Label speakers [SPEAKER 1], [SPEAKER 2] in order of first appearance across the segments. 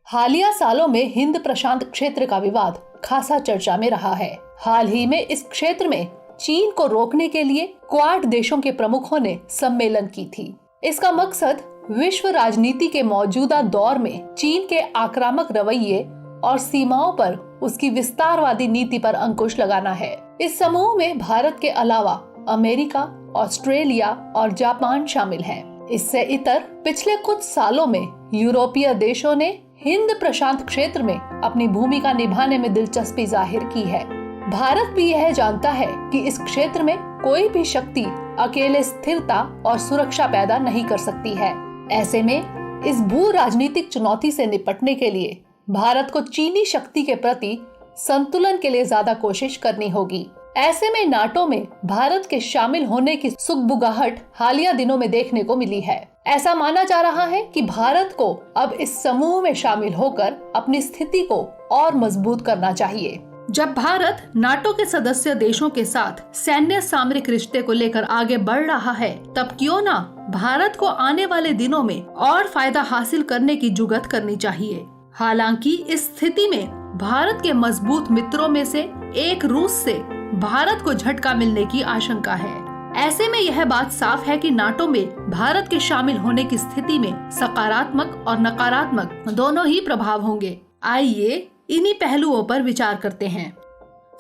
[SPEAKER 1] हालिया सालों में हिंद प्रशांत क्षेत्र का विवाद खासा चर्चा में रहा है। हाल ही में इस क्षेत्र में चीन को रोकने के लिए क्वाड देशों के प्रमुखों ने सम्मेलन की थी। इसका मकसद विश्व राजनीति के मौजूदा दौर में चीन के आक्रामक रवैये और सीमाओं पर उसकी विस्तारवादी नीति पर अंकुश लगाना है। इस समूह में भारत के अलावा अमेरिका, ऑस्ट्रेलिया और जापान शामिल हैं। इससे इतर पिछले कुछ सालों में यूरोपीय देशों ने हिंद प्रशांत क्षेत्र में अपनी भूमिका निभाने में दिलचस्पी जाहिर की है। भारत भी यह जानता है कि इस क्षेत्र में कोई भी शक्ति अकेले स्थिरता और सुरक्षा पैदा नहीं कर सकती है। ऐसे में इस भू राजनीतिक चुनौती से निपटने के लिए भारत को चीनी शक्ति के प्रति संतुलन के लिए ज्यादा कोशिश करनी होगी। ऐसे में नाटो में भारत के शामिल होने की सुगबुगाहट हालिया दिनों में देखने को मिली है। ऐसा माना जा रहा है कि भारत को अब इस समूह में शामिल होकर अपनी स्थिति को और मजबूत करना चाहिए। जब भारत नाटो के सदस्य देशों के साथ सैन्य सामरिक रिश्ते को लेकर आगे बढ़ रहा है, तब क्यों ना भारत को आने वाले दिनों में और फायदा हासिल करने की जुगत करनी चाहिए। हालांकि इस स्थिति में भारत के मजबूत मित्रों में से एक रूस से भारत को झटका मिलने की आशंका है। ऐसे में यह बात साफ है कि नाटो में भारत के शामिल होने की स्थिति में सकारात्मक और नकारात्मक दोनों ही प्रभाव होंगे। आइए इन्हीं पहलुओं पर विचार करते हैं।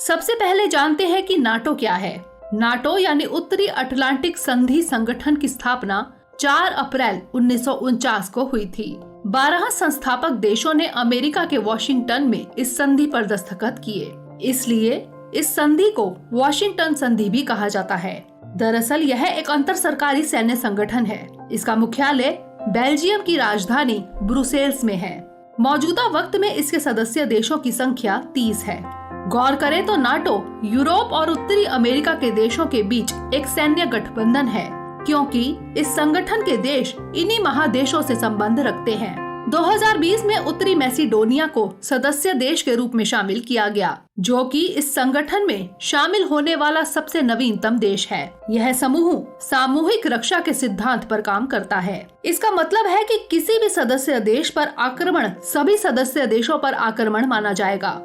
[SPEAKER 1] सबसे पहले जानते हैं कि नाटो क्या है। नाटो यानी उत्तरी अटलांटिक संधि संगठन की स्थापना 4 अप्रैल 1949 को हुई थी। 12 संस्थापक देशों ने अमेरिका के वॉशिंगटन में इस संधि पर दस्तखत किए, इसलिए इस संधि को वॉशिंगटन संधि भी कहा जाता है। दरअसल यह एक अंतर सरकारी सैन्य संगठन है। इसका मुख्यालय बेल्जियम की राजधानी ब्रुसेल्स में है। मौजूदा वक्त में इसके सदस्य देशों की संख्या 30 है। गौर करें तो नाटो यूरोप और उत्तरी अमेरिका के देशों के बीच एक सैन्य गठबंधन है, क्योंकि इस संगठन के देश इन्हीं महादेशों से संबंध रखते हैं। 2020 में उत्तरी मैसिडोनिया को सदस्य देश के रूप में शामिल किया गया, जो कि इस संगठन में शामिल होने वाला सबसे नवीनतम देश है। यह समूह सामूहिक रक्षा के सिद्धांत पर काम करता है। इसका मतलब है कि किसी भी सदस्य देश पर आक्रमण सभी सदस्य देशों पर आक्रमण माना जाएगा।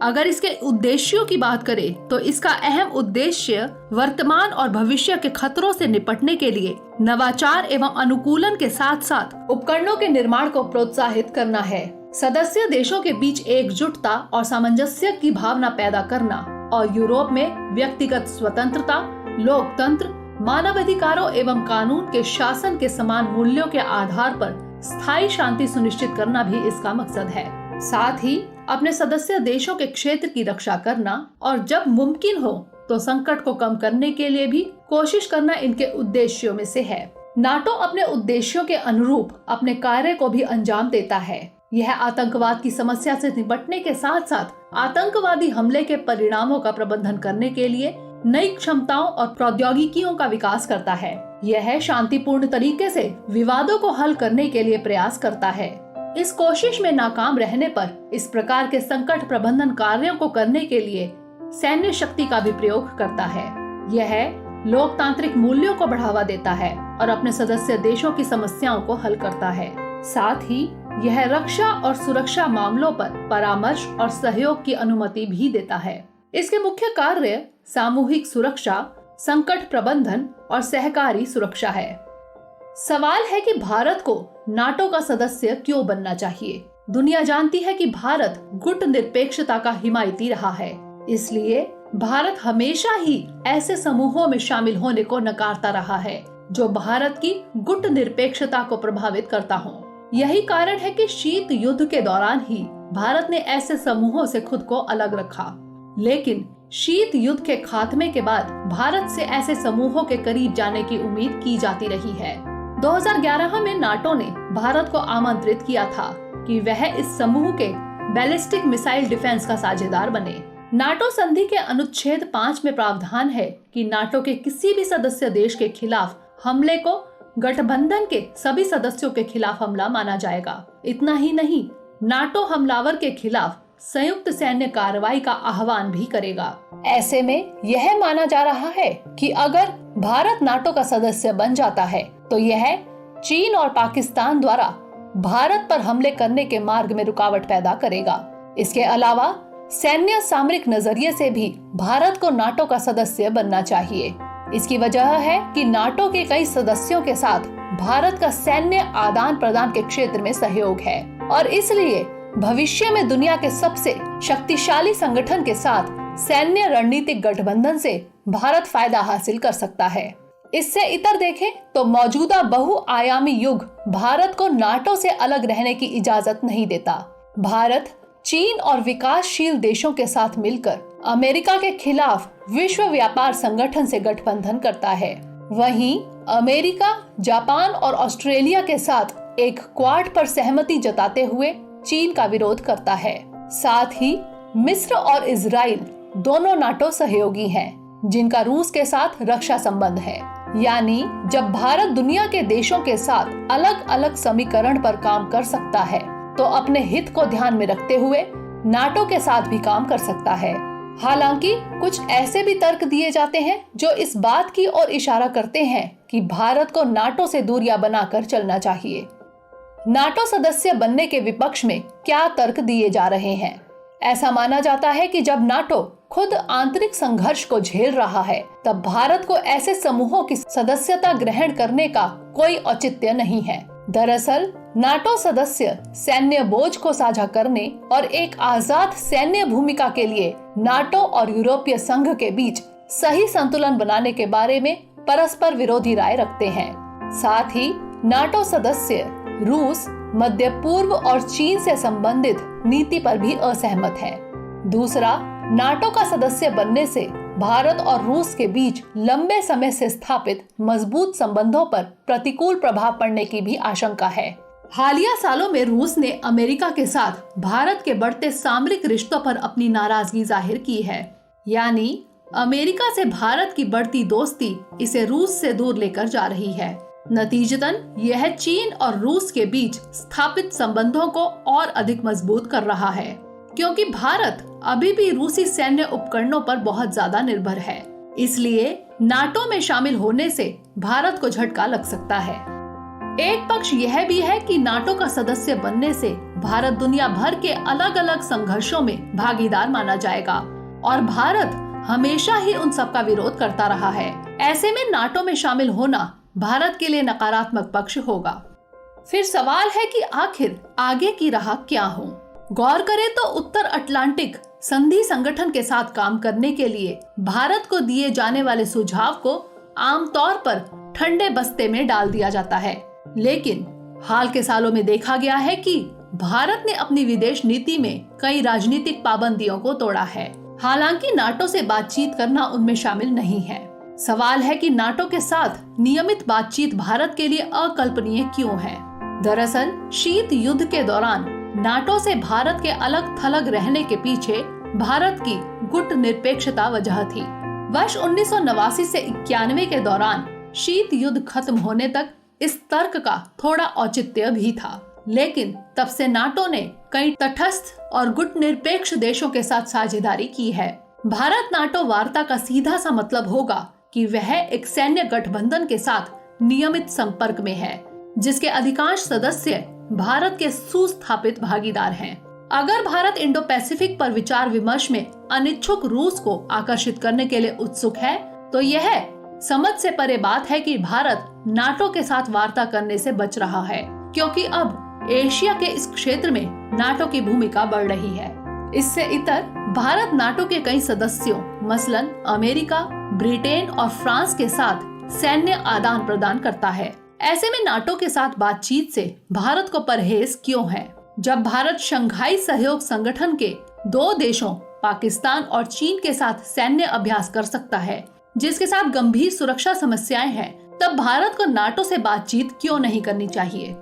[SPEAKER 1] अगर इसके उद्देश्यों की बात करें तो इसका अहम उद्देश्य वर्तमान और भविष्य के खतरों से निपटने के लिए नवाचार एवं अनुकूलन के साथ साथ उपकरणों के निर्माण को प्रोत्साहित करना है। सदस्य देशों के बीच एकजुटता और सामंजस्य की भावना पैदा करना और यूरोप में व्यक्तिगत स्वतंत्रता, लोकतंत्र, मानवाधिकारों एवं कानून के शासन के समान मूल्यों के आधार पर स्थायी शांति सुनिश्चित करना भी इसका मकसद है। साथ ही अपने सदस्य देशों के क्षेत्र की रक्षा करना और जब मुमकिन हो तो संकट को कम करने के लिए भी कोशिश करना इनके उद्देश्यों में से है। नाटो अपने उद्देश्यों के अनुरूप अपने कार्य को भी अंजाम देता है। यह आतंकवाद की समस्या से निपटने के साथ साथ आतंकवादी हमले के परिणामों का प्रबंधन करने के लिए नई क्षमताओं और प्रौद्योगिकियों का विकास करता है। यह शांतिपूर्ण तरीके से विवादों को हल करने के लिए प्रयास करता है। इस कोशिश में नाकाम रहने पर इस प्रकार के संकट प्रबंधन कार्यों को करने के लिए सैन्य शक्ति का भी प्रयोग करता है। यह लोकतांत्रिक मूल्यों को बढ़ावा देता है और अपने सदस्य देशों की समस्याओं को हल करता है। साथ ही यह रक्षा और सुरक्षा मामलों पर परामर्श और सहयोग की अनुमति भी देता है। इसके मुख्य कार्य सामूहिक सुरक्षा, संकट प्रबंधन और सहकारी सुरक्षा है। सवाल है कि भारत को नाटो का सदस्य क्यों बनना चाहिए। दुनिया जानती है कि भारत गुट निरपेक्षता का हिमायती रहा है, इसलिए भारत हमेशा ही ऐसे समूहों में शामिल होने को नकारता रहा है जो भारत की गुट निरपेक्षता को प्रभावित करता हो। यही कारण है कि शीत युद्ध के दौरान ही भारत ने ऐसे समूहों से खुद को अलग रखा, लेकिन शीत युद्ध के खात्मे के बाद भारत से ऐसे समूहों के करीब जाने की उम्मीद की जाती रही है। 2011 में नाटो ने भारत को आमंत्रित किया था कि वह इस समूह के बैलिस्टिक मिसाइल डिफेंस का साझेदार बने। नाटो संधि के अनुच्छेद 5 में प्रावधान है कि नाटो के किसी भी सदस्य देश के खिलाफ हमले को गठबंधन के सभी सदस्यों के खिलाफ हमला माना जाएगा। इतना ही नहीं, नाटो हमलावर के खिलाफ संयुक्त सैन्य कार्रवाई का आह्वान भी करेगा। ऐसे में यह माना जा रहा है कि अगर भारत नाटो का सदस्य बन जाता है तो यह चीन और पाकिस्तान द्वारा भारत पर हमले करने के मार्ग में रुकावट पैदा करेगा। इसके अलावा सैन्य सामरिक नजरिए से भी भारत को नाटो का सदस्य बनना चाहिए। इसकी वजह है कि नाटो के कई सदस्यों के साथ भारत का सैन्य आदान प्रदान के क्षेत्र में सहयोग है और इसलिए भविष्य में दुनिया के सबसे शक्तिशाली संगठन के साथ सैन्य रणनीतिक गठबंधन से भारत फायदा हासिल कर सकता है। इससे इतर देखें तो मौजूदा बहुआयामी युग भारत को नाटो से अलग रहने की इजाजत नहीं देता। भारत चीन और विकासशील देशों के साथ मिलकर अमेरिका के खिलाफ विश्व व्यापार संगठन से गठबंधन करता है। वहीं अमेरिका, जापान और ऑस्ट्रेलिया के साथ एक क्वाड पर सहमति जताते हुए चीन का विरोध करता है। साथ ही मिस्र और इजराइल दोनों नाटो सहयोगी हैं, जिनका रूस के साथ रक्षा संबंध है। यानी जब भारत दुनिया के देशों के साथ अलग अलग समीकरण पर काम कर सकता है तो अपने हित को ध्यान में रखते हुए नाटो के साथ भी काम कर सकता है। हालांकि कुछ ऐसे भी तर्क दिए जाते हैं जो इस बात की ओर इशारा करते हैं कि भारत को नाटो से दूरियां बनाकर चलना चाहिए। नाटो सदस्य बनने के विपक्ष में क्या तर्क दिए जा रहे हैं? ऐसा माना जाता है कि जब नाटो खुद आंतरिक संघर्ष को झेल रहा है तब भारत को ऐसे समूहों की सदस्यता ग्रहण करने का कोई औचित्य नहीं है। दरअसल नाटो सदस्य सैन्य बोझ को साझा करने और एक आजाद सैन्य भूमिका के लिए नाटो और यूरोपीय संघ के बीच सही संतुलन बनाने के बारे में परस्पर विरोधी राय रखते हैं। साथ ही नाटो सदस्य रूस, मध्य पूर्व और चीन से संबंधित नीति पर भी असहमत है। दूसरा, नाटो का सदस्य बनने से भारत और रूस के बीच लंबे समय से स्थापित मजबूत संबंधों पर प्रतिकूल प्रभाव पड़ने की भी आशंका है। हालिया सालों में रूस ने अमेरिका के साथ भारत के बढ़ते सामरिक रिश्तों पर अपनी नाराजगी जाहिर की है। यानी अमेरिका से भारत की बढ़ती दोस्ती इसे रूस से दूर लेकर जा रही है। नतीजतन यह चीन और रूस के बीच स्थापित संबंधों को और अधिक मजबूत कर रहा है, क्योंकि भारत अभी भी रूसी सैन्य उपकरणों पर बहुत ज्यादा निर्भर है। इसलिए नाटो में शामिल होने से भारत को झटका लग सकता है। एक पक्ष यह भी है कि नाटो का सदस्य बनने से भारत दुनिया भर के अलग अलग संघर्षों में भागीदार माना जाएगा और भारत हमेशा ही उन सब का विरोध करता रहा है। ऐसे में नाटो में शामिल होना भारत के लिए नकारात्मक पक्ष होगा। फिर सवाल है कि आखिर आगे की राह क्या हो? गौर करें तो उत्तर अटलांटिक संधि संगठन के साथ काम करने के लिए भारत को दिए जाने वाले सुझाव को आमतौर पर ठंडे बस्ते में डाल दिया जाता है, लेकिन हाल के सालों में देखा गया है कि भारत ने अपनी विदेश नीति में कई राजनीतिक पाबंदियों को तोड़ा है। हालांकि नाटो से बातचीत करना उनमें शामिल नहीं है। सवाल है कि नाटो के साथ नियमित बातचीत भारत के लिए अकल्पनीय क्यों है? दरअसल शीत युद्ध के दौरान नाटो से भारत के अलग थलग रहने के पीछे भारत की गुट निरपेक्षता वजह थी। वर्ष 1989 से 91 के दौरान शीत युद्ध खत्म होने तक इस तर्क का थोड़ा औचित्य भी था, लेकिन तब से नाटो ने कई तटस्थ और गुट निरपेक्ष देशों के साथ साझेदारी की है। भारत नाटो वार्ता का सीधा सा मतलब होगा कि वह एक सैन्य गठबंधन के साथ नियमित संपर्क में है, जिसके अधिकांश सदस्य भारत के सुस्थापित भागीदार हैं। अगर भारत इंडो पैसिफिक पर विचार विमर्श में अनिच्छुक रूस को आकर्षित करने के लिए उत्सुक है, तो यह समझ से परे बात है कि भारत नाटो के साथ वार्ता करने से बच रहा है, क्योंकि अब एशिया के इस क्षेत्र में नाटो की भूमिका बढ़ रही है। इससे इतर भारत नाटो के कई सदस्यों मसलन अमेरिका, ब्रिटेन और फ्रांस के साथ सैन्य आदान प्रदान करता है। ऐसे में नाटो के साथ बातचीत से भारत को परहेज क्यों है? जब भारत शंघाई सहयोग संगठन के 2 देशों पाकिस्तान और चीन के साथ सैन्य अभ्यास कर सकता है, जिसके साथ गंभीर सुरक्षा समस्याएं हैं, तब भारत को नाटो से बातचीत क्यों नहीं करनी चाहिए?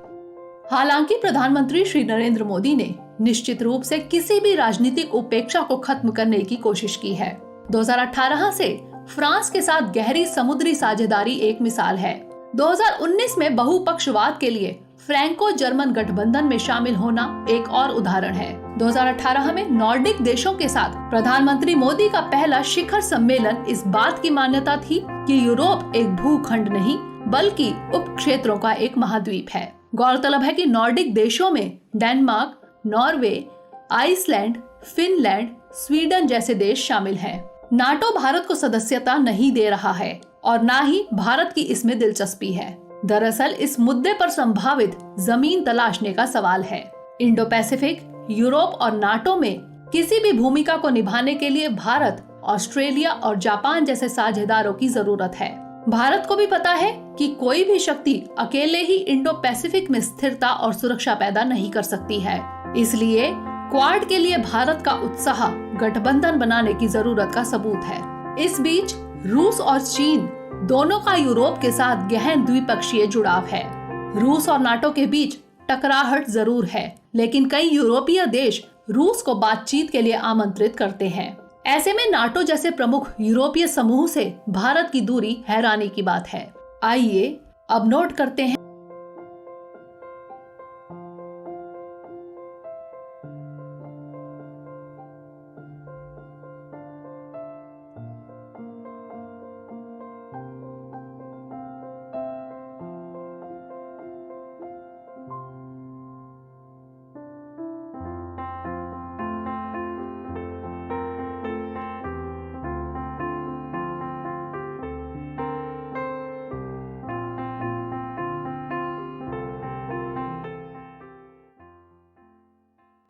[SPEAKER 1] हालांकि प्रधानमंत्री श्री नरेंद्र मोदी ने निश्चित रूप से किसी भी राजनीतिक उपेक्षा को खत्म करने की कोशिश की है। 2018 से फ्रांस के साथ गहरी समुद्री साझेदारी एक मिसाल है। 2019 में बहुपक्षवाद के लिए फ्रैंको जर्मन गठबंधन में शामिल होना एक और उदाहरण है। 2018 में नॉर्डिक देशों के साथ प्रधानमंत्री मोदी का पहला शिखर सम्मेलन इस बात की मान्यता थी कि यूरोप एक भूखंड नहीं बल्कि उप क्षेत्रों का एक महाद्वीप है। गौरतलब है कि नॉर्डिक देशों में Denmark, Norway, Iceland, Finland, Sweden जैसे देश शामिल हैं। नाटो भारत को सदस्यता नहीं दे रहा है और ना ही भारत की इसमें दिलचस्पी है। दरअसल इस मुद्दे पर संभावित जमीन तलाशने का सवाल है। इंडो पैसिफिक, यूरोप और नाटो में किसी भी भूमिका को निभाने के लिए भारत, ऑस्ट्रेलिया और जापान जैसे साझेदारों की जरूरत है। भारत को भी पता है कि कोई भी शक्ति अकेले ही इंडो पैसिफिक में स्थिरता और सुरक्षा पैदा नहीं कर सकती है। इसलिए क्वाड के लिए भारत का उत्साह गठबंधन बनाने की जरूरत का सबूत है। इस बीच रूस और चीन दोनों का यूरोप के साथ गहन द्विपक्षीय जुड़ाव है। रूस और नाटो के बीच टकराहट जरूर है, लेकिन कई यूरोपीय देश रूस को बातचीत के लिए आमंत्रित करते हैं। ऐसे में नाटो जैसे प्रमुख यूरोपीय समूह से भारत की दूरी हैरानी की बात है। आइए अब नोट करते हैं